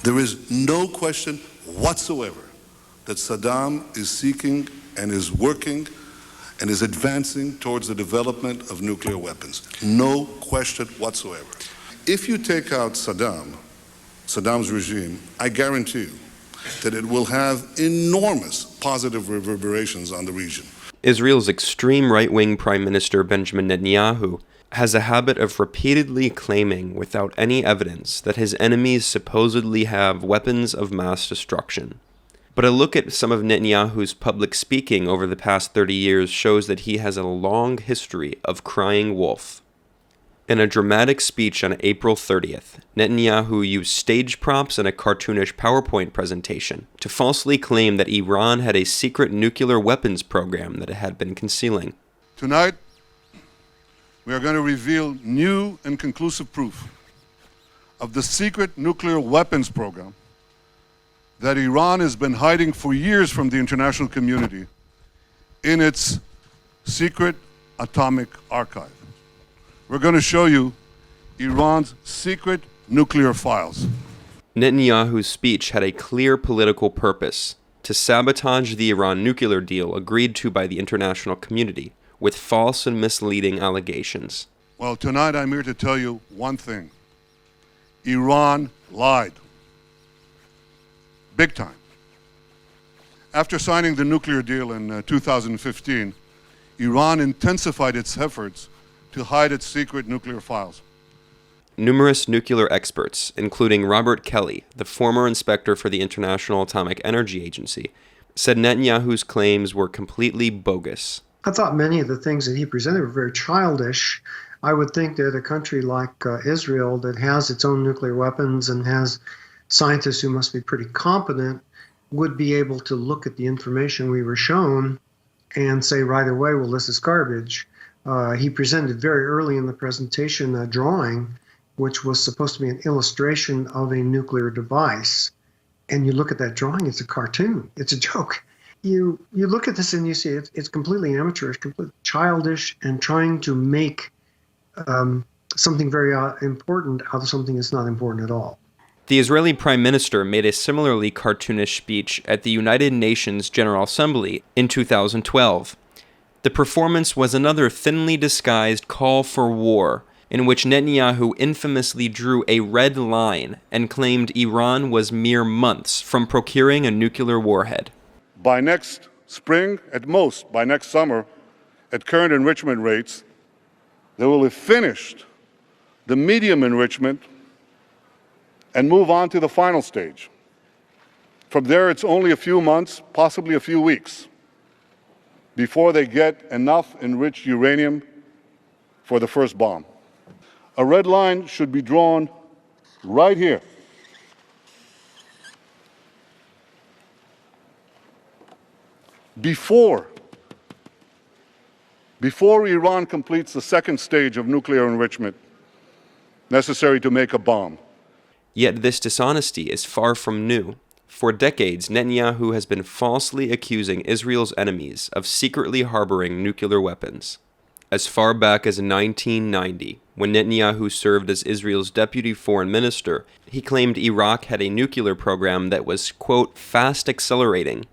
There is no question whatsoever that Saddam is seeking and is working and is advancing towards the development of nuclear weapons. No question whatsoever. If you take out Saddam's regime, I guarantee you that it will have enormous positive reverberations on the region. Israel's extreme right-wing Prime Minister Benjamin Netanyahu has a habit of repeatedly claiming without any evidence that his enemies supposedly have weapons of mass destruction. But a look at some of Netanyahu's public speaking over the past 30 years shows that he has a long history of crying wolf. In a dramatic speech on April 30th, Netanyahu used stage props and a cartoonish PowerPoint presentation to falsely claim that Iran had a secret nuclear weapons program that it had been concealing. Tonight, we are going to reveal new and conclusive proof of the secret nuclear weapons program that Iran has been hiding for years from the international community in its secret atomic archive. We're going to show you Iran's secret nuclear files. Netanyahu's speech had a clear political purpose: to sabotage the Iran nuclear deal agreed to by the international community with false and misleading allegations. Well, tonight I'm here to tell you one thing. Iran lied. Big time. After signing the nuclear deal in 2015, Iran intensified its efforts to hide its secret nuclear files. Numerous nuclear experts, including Robert Kelly, the former inspector for the International Atomic Energy Agency, said Netanyahu's claims were completely bogus. I thought many of the things that he presented were very childish. I would think that a country like Israel, that has its own nuclear weapons and has scientists who must be pretty competent, would be able to look at the information we were shown and say right away, well, this is garbage. He presented very early in the presentation a drawing which was supposed to be an illustration of a nuclear device. And you look at that drawing, it's a cartoon. It's a joke. You look at this and you see it's completely amateurish, completely childish, and trying to make something very important out of something that's not important at all. The Israeli Prime Minister made a similarly cartoonish speech at the United Nations General Assembly in 2012. The performance was another thinly disguised call for war, in which Netanyahu infamously drew a red line and claimed Iran was mere months from procuring a nuclear warhead. By next spring, at most, by next summer, at current enrichment rates, they will have finished the medium enrichment and move on to the final stage. From there, it's only a few months, possibly a few weeks, before they get enough enriched uranium for the first bomb. A red line should be drawn right here. Before Iran completes the second stage of nuclear enrichment necessary to make a bomb. Yet this dishonesty is far from new. For decades, Netanyahu has been falsely accusing Israel's enemies of secretly harboring nuclear weapons. As far back as 1990, when Netanyahu served as Israel's deputy foreign minister, he claimed Iraq had a nuclear program that was, quote, fast accelerating.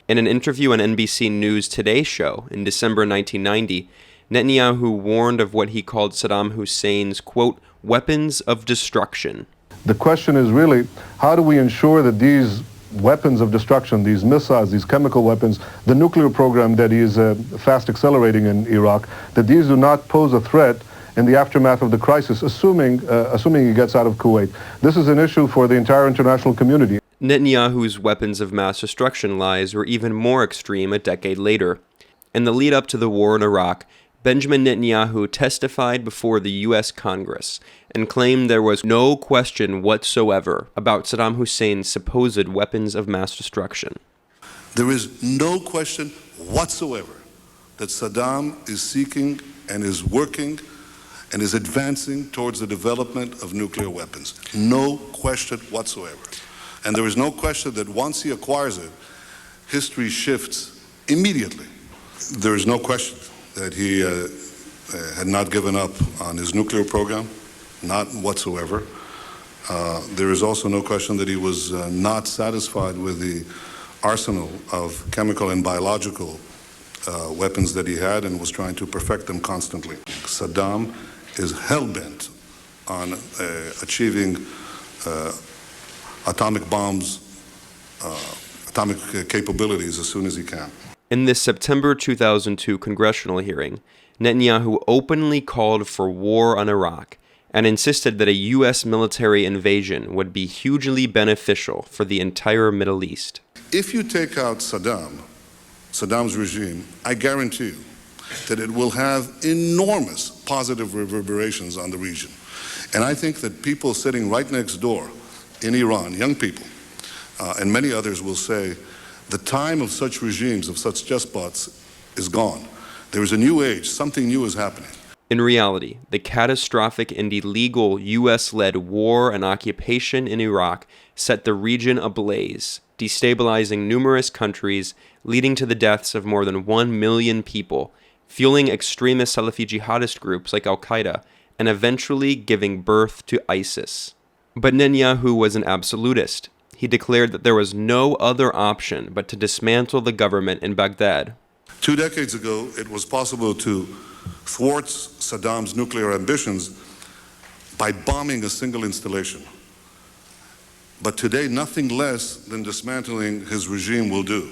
In an interview on NBC News Today show in December 1990, Netanyahu warned of what he called Saddam Hussein's, quote, weapons of destruction. The question is really, how do we ensure that these weapons of destruction, these missiles, these chemical weapons, the nuclear program that is fast accelerating in Iraq, that these do not pose a threat in the aftermath of the crisis, assuming he gets out of Kuwait. This is an issue for the entire international community. Netanyahu's weapons of mass destruction lies were even more extreme a decade later. In the lead-up to the war in Iraq, Benjamin Netanyahu testified before the U.S. Congress and claimed there was no question whatsoever about Saddam Hussein's supposed weapons of mass destruction. There is no question whatsoever that Saddam is seeking and is working and is advancing towards the development of nuclear weapons. No question whatsoever. And there is no question that once he acquires it, history shifts immediately. There is no question that he had not given up on his nuclear program, not whatsoever. There is also no question that he was not satisfied with the arsenal of chemical and biological weapons that he had and was trying to perfect them constantly. Saddam is hell-bent on achieving atomic bombs, atomic capabilities as soon as he can. In this September 2002 congressional hearing, Netanyahu openly called for war on Iraq and insisted that a U.S. military invasion would be hugely beneficial for the entire Middle East. If you take out Saddam's regime, I guarantee you that it will have enormous positive reverberations on the region. And I think that people sitting right next door in Iran, young people, and many others will say, the time of such regimes, of such despots, is gone. There is a new age, something new is happening. In reality, the catastrophic and illegal U.S.-led war and occupation in Iraq set the region ablaze, destabilizing numerous countries, leading to the deaths of more than 1 million people, fueling extremist Salafi jihadist groups like Al-Qaeda, and eventually giving birth to ISIS. But Netanyahu was an absolutist. He declared that there was no other option but to dismantle the government in Baghdad. 2 decades ago, it was possible to thwart Saddam's nuclear ambitions by bombing a single installation. But today, nothing less than dismantling his regime will do.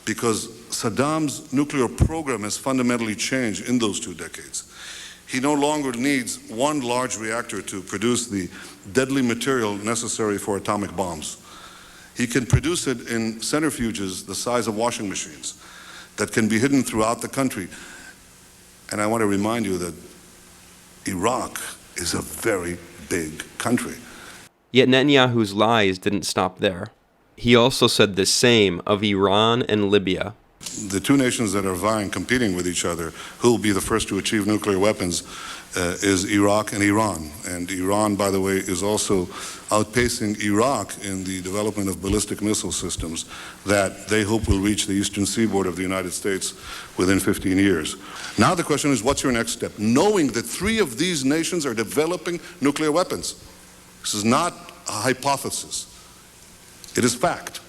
Because Saddam's nuclear program has fundamentally changed in those 2 decades. He no longer needs one large reactor to produce the deadly material necessary for atomic bombs. He can produce it in centrifuges the size of washing machines that can be hidden throughout the country. And I want to remind you that Iraq is a very big country. Yet Netanyahu's lies didn't stop there. He also said the same of Iran and Libya. The two nations that are vying, competing with each other, who will be the first to achieve nuclear weapons, is Iraq and Iran. And Iran, by the way, is also outpacing Iraq in the development of ballistic missile systems that they hope will reach the eastern seaboard of the United States within 15 years. Now the question is, what's your next step? Knowing that 3 of these nations are developing nuclear weapons. This is not a hypothesis. It is fact.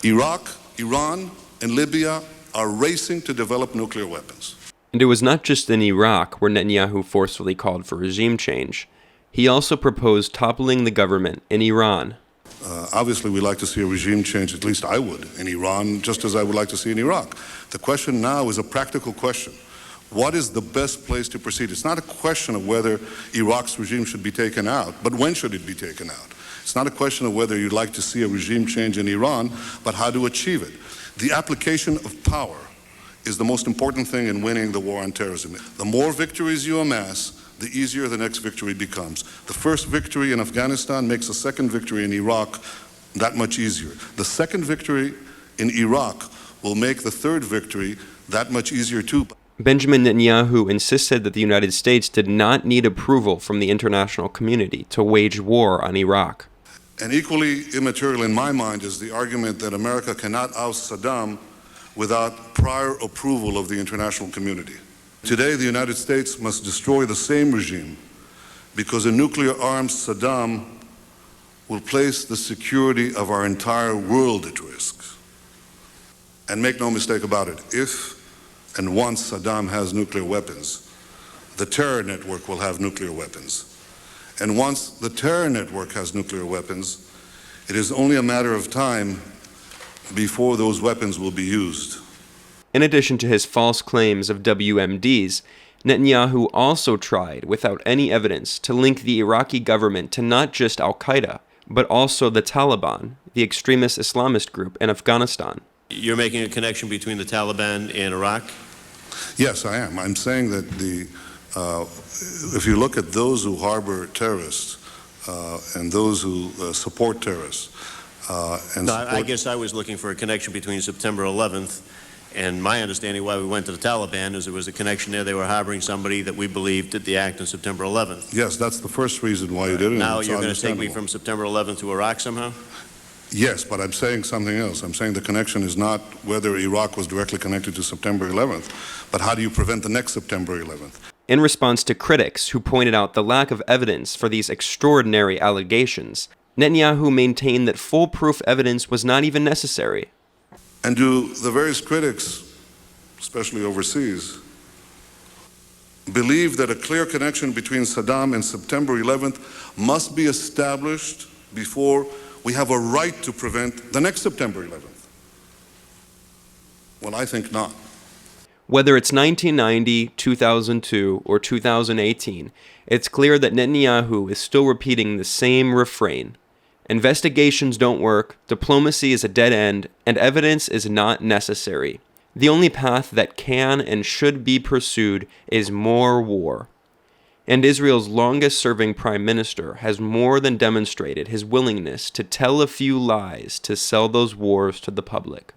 Iraq, Iran, and Libya are racing to develop nuclear weapons. And it was not just in Iraq where Netanyahu forcefully called for regime change. He also proposed toppling the government in Iran. Obviously, we'd like to see a regime change, at least I would, in Iran, just as I would like to see in Iraq. The question now is a practical question. What is the best place to proceed? It's not a question of whether Iraq's regime should be taken out, but when should it be taken out? It's not a question of whether you'd like to see a regime change in Iran, but how to achieve it. The application of power is the most important thing in winning the war on terrorism. The more victories you amass, the easier the next victory becomes. The first victory in Afghanistan makes a second victory in Iraq that much easier. The second victory in Iraq will make the third victory that much easier too. Benjamin Netanyahu insisted that the United States did not need approval from the international community to wage war on Iraq. And equally immaterial in my mind is the argument that America cannot oust Saddam without prior approval of the international community. Today, the United States must destroy the same regime because a nuclear-armed Saddam will place the security of our entire world at risk. And make no mistake about it, if and once Saddam has nuclear weapons, the terror network will have nuclear weapons. And once the terror network has nuclear weapons, it is only a matter of time before those weapons will be used. In addition to his false claims of WMDs, Netanyahu also tried, without any evidence, to link the Iraqi government to not just Al-Qaeda, but also the Taliban, the extremist Islamist group in Afghanistan. You're making a connection between the Taliban and Iraq? Yes, I am. I'm saying that if you look at those who harbor terrorists and those who support terrorists, I guess I was looking for a connection between September 11th and my understanding why we went to the Taliban is there was a connection there. They were harboring somebody that we believed did the act on September 11th. Yes, that's the first reason why you did it. Now you're going to take me from September 11th to Iraq somehow? Yes, but I'm saying something else. I'm saying the connection is not whether Iraq was directly connected to September 11th, but how do you prevent the next September 11th? In response to critics who pointed out the lack of evidence for these extraordinary allegations, Netanyahu maintained that foolproof evidence was not even necessary. And do the various critics, especially overseas, believe that a clear connection between Saddam and September 11th must be established before we have a right to prevent the next September 11th? Well, I think not. Whether it's 1990, 2002, or 2018, it's clear that Netanyahu is still repeating the same refrain. Investigations don't work, diplomacy is a dead end, and evidence is not necessary. The only path that can and should be pursued is more war. And Israel's longest-serving prime minister has more than demonstrated his willingness to tell a few lies to sell those wars to the public.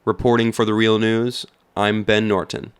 Reporting for The Real News, I'm Ben Norton.